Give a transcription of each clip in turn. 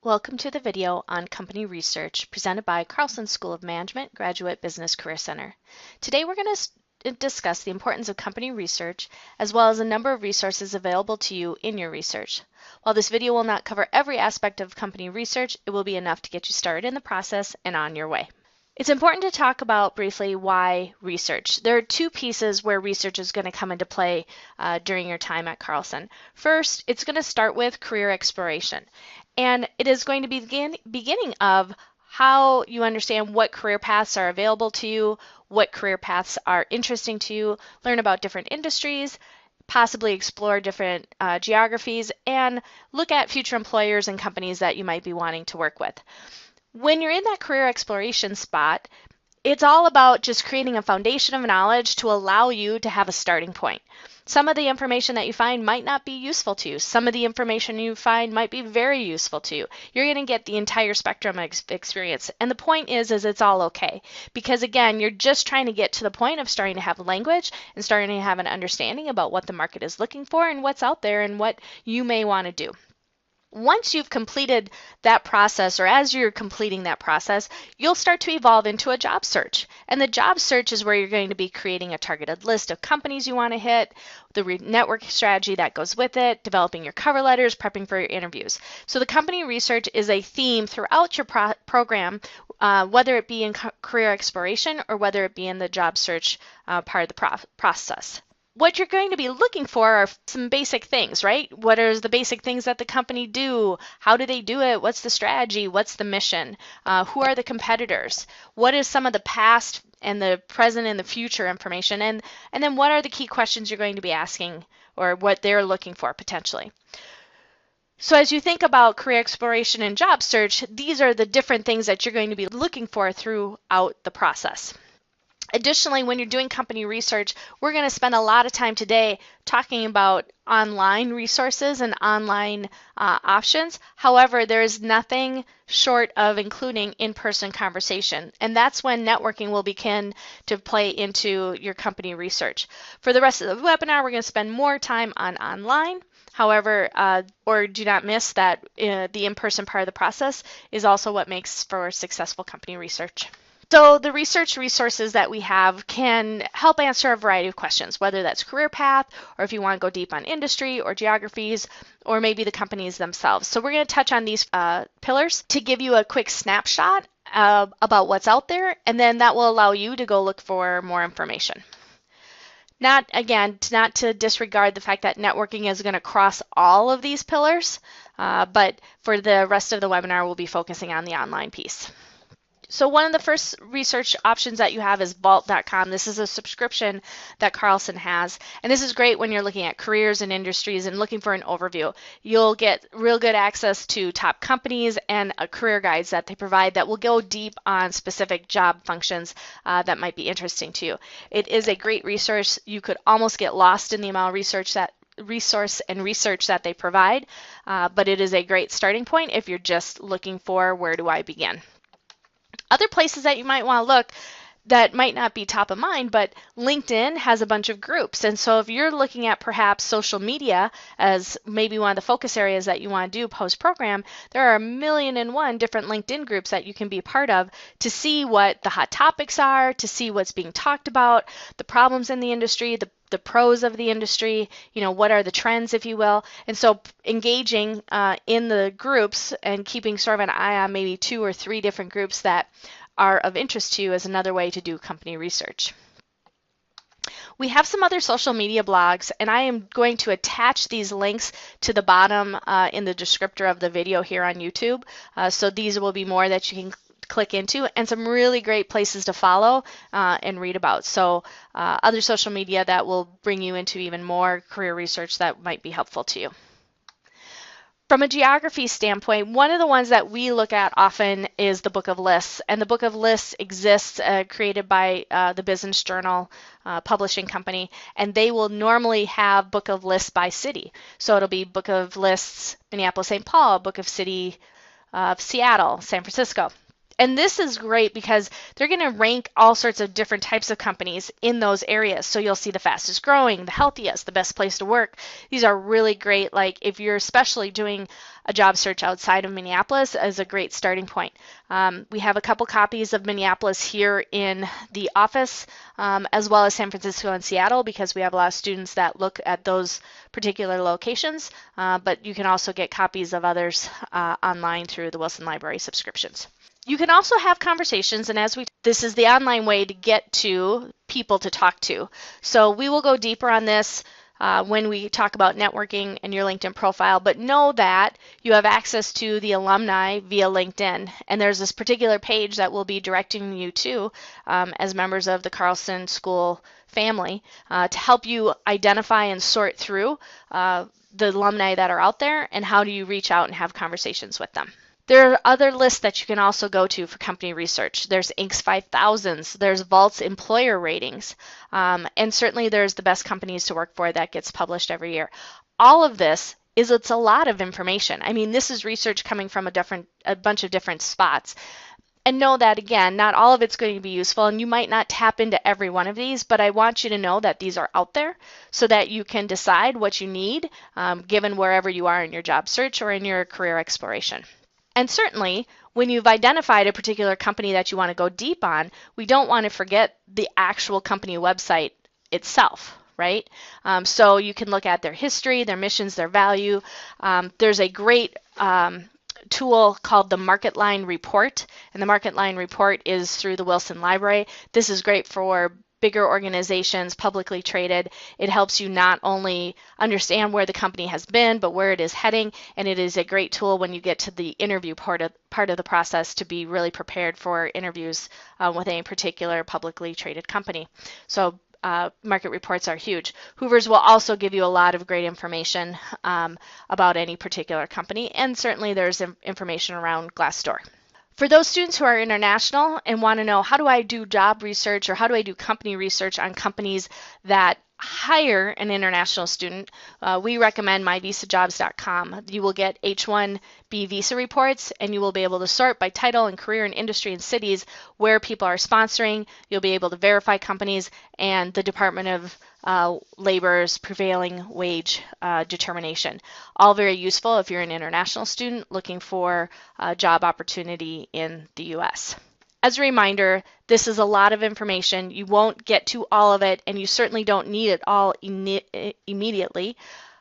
Welcome to the video on company research presented by Carlson School of Management Graduate Business Career Center. Today we're going to discuss the importance of company research as well as a number of resources available to you in your research. While this video will not cover every aspect of company research, it will be enough to get you started in the process and on your way. It's important to talk about briefly why research. There are two pieces where research is going to come into play during your time at Carlson. First, it's going to start with career exploration. And it is going to be the beginning of how you understand what career paths are available to you, what career paths are interesting to you, learn about different industries, possibly explore different geographies, and look at future employers and companies that you might be wanting to work with. When you're in that career exploration spot, it's all about just creating a foundation of knowledge to allow you to have a starting point. Some of the information that you find might not be useful to you. Some of the information you find might be very useful to you. You're going to get the entire spectrum of experience. And the point is it's all okay. Because again, you're just trying to get to the point of starting to have language and starting to have an understanding about what the market is looking for and what's out there and what you may want to do. Once you've completed that process, or as you're completing that process, you'll start to evolve into a job search. And the job search is where you're going to be creating a targeted list of companies you want to hit, the network strategy that goes with it, developing your cover letters, prepping for your interviews. So the company research is a theme throughout your program, whether it be in career exploration or whether it be in the job search part of the process. What you're going to be looking for are some basic things, right? What are the basic things that the company do? How do they do it? What's the strategy? What's the mission? Who are the competitors? What is some of the past and the present and the future information? And then what are the key questions you're going to be asking or what they're looking for potentially? So as you think about career exploration and job search, these are the different things that you're going to be looking for throughout the process. Additionally, when you're doing company research, we're going to spend a lot of time today talking about online resources and online options. However, there is nothing short of including in-person conversation, and that's when networking will begin to play into your company research. For the rest of the webinar, we're going to spend more time on online. However, or do not miss that the in-person part of the process is also what makes for successful company research. So the research resources that we have can help answer a variety of questions, whether that's career path, or if you want to go deep on industry or geographies, or maybe the companies themselves. So we're going to touch on these pillars to give you a quick snapshot about what's out there, and then that will allow you to go look for more information. Not to disregard the fact that networking is going to cross all of these pillars, but for the rest of the webinar, we'll be focusing on the online piece. So one of the first research options that you have is vault.com. This is a subscription that Carlson has, and this is great when you're looking at careers and industries and looking for an overview. You'll get real good access to top companies and career guides that they provide that will go deep on specific job functions that might be interesting to you. It is a great resource. You could almost get lost in the amount of research that they provide, but it is a great starting point if you're just looking for where do I begin. Other places that you might want to look that might not be top of mind, but LinkedIn has a bunch of groups. And so if you're looking at perhaps social media as maybe one of the focus areas that you want to do post-program, there are 1,000,001 different LinkedIn groups that you can be part of to see what the hot topics are, to see what's being talked about, the problems in the industry, the pros of the industry, what are the trends, if you will. And so engaging in the groups and keeping sort of an eye on maybe 2 or 3 different groups that are of interest to you is another way to do company research. We have some other social media blogs, and I am going to attach these links to the bottom in the descriptor of the video here on YouTube. So these will be more that you can click into, and some really great places to follow and read about. So other social media that will bring you into even more career research that might be helpful to you. From a geography standpoint, one of the ones that we look at often is the Book of Lists. And the Book of Lists exists created by the Business Journal publishing company, and they will normally have Book of Lists by city. So it'll be Book of Lists Minneapolis, St. Paul, Book of City of Seattle, San Francisco. And this is great because they're going to rank all sorts of different types of companies in those areas. So you'll see the fastest growing, the healthiest, the best place to work. These are really great. Like if you're especially doing a job search outside of Minneapolis, as a great starting point. We have a couple copies of Minneapolis here in the office, as well as San Francisco and Seattle, because we have a lot of students that look at those particular locations. But you can also get copies of others online through the Wilson Library subscriptions. You can also have conversations, and this is the online way to get to people to talk to. So we will go deeper on this when we talk about networking and your LinkedIn profile, but know that you have access to the alumni via LinkedIn. And there's this particular page that will be directing you to as members of the Carlson School family to help you identify and sort through the alumni that are out there and how do you reach out and have conversations with them. There are other lists that you can also go to for company research. There's Inc.'s 5000s, there's Vault's employer ratings, and certainly there's the best companies to work for that gets published every year. All of this it's a lot of information. I mean, this is research coming from a bunch of different spots. And know that, again, not all of it's going to be useful, and you might not tap into every one of these, but I want you to know that these are out there so that you can decide what you need, given wherever you are in your job search or in your career exploration. And certainly, when you've identified a particular company that you want to go deep on, we don't want to forget the actual company website itself, right? So you can look at their history, their missions, their value. There's a great tool called the Market Line Report, and the Market Line Report is through the Wilson Library. This is great for bigger organizations, publicly traded. It helps you not only understand where the company has been, but where it is heading, and it is a great tool when you get to the interview part of the process to be really prepared for interviews with any particular publicly traded company. So market reports are huge. Hoover's will also give you a lot of great information about any particular company, and certainly there's information around Glassdoor. For those students who are international and want to know how do I do job research or how do I do company research on companies that hire an international student, we recommend myvisajobs.com. You will get H-1B visa reports, and you will be able to sort by title and career and industry and cities where people are sponsoring. You'll be able to verify companies and the Department of Labor's prevailing wage determination. All very useful if you're an international student looking for a job opportunity in the U.S. As a reminder, this is a lot of information. You won't get to all of it, and you certainly don't need it all immediately.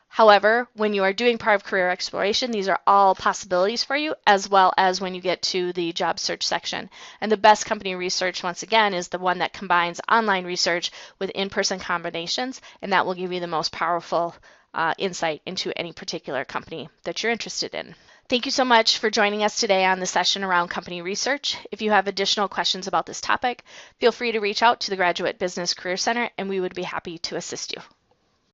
However, when you are doing part of career exploration, these are all possibilities for you, as well as when you get to the job search section. And the best company research, once again, is the one that combines online research with in-person combinations, and that will give you the most powerful insight into any particular company that you're interested in. Thank you so much for joining us today on the session around company research. If you have additional questions about this topic, feel free to reach out to the Graduate Business Career Center, and we would be happy to assist you.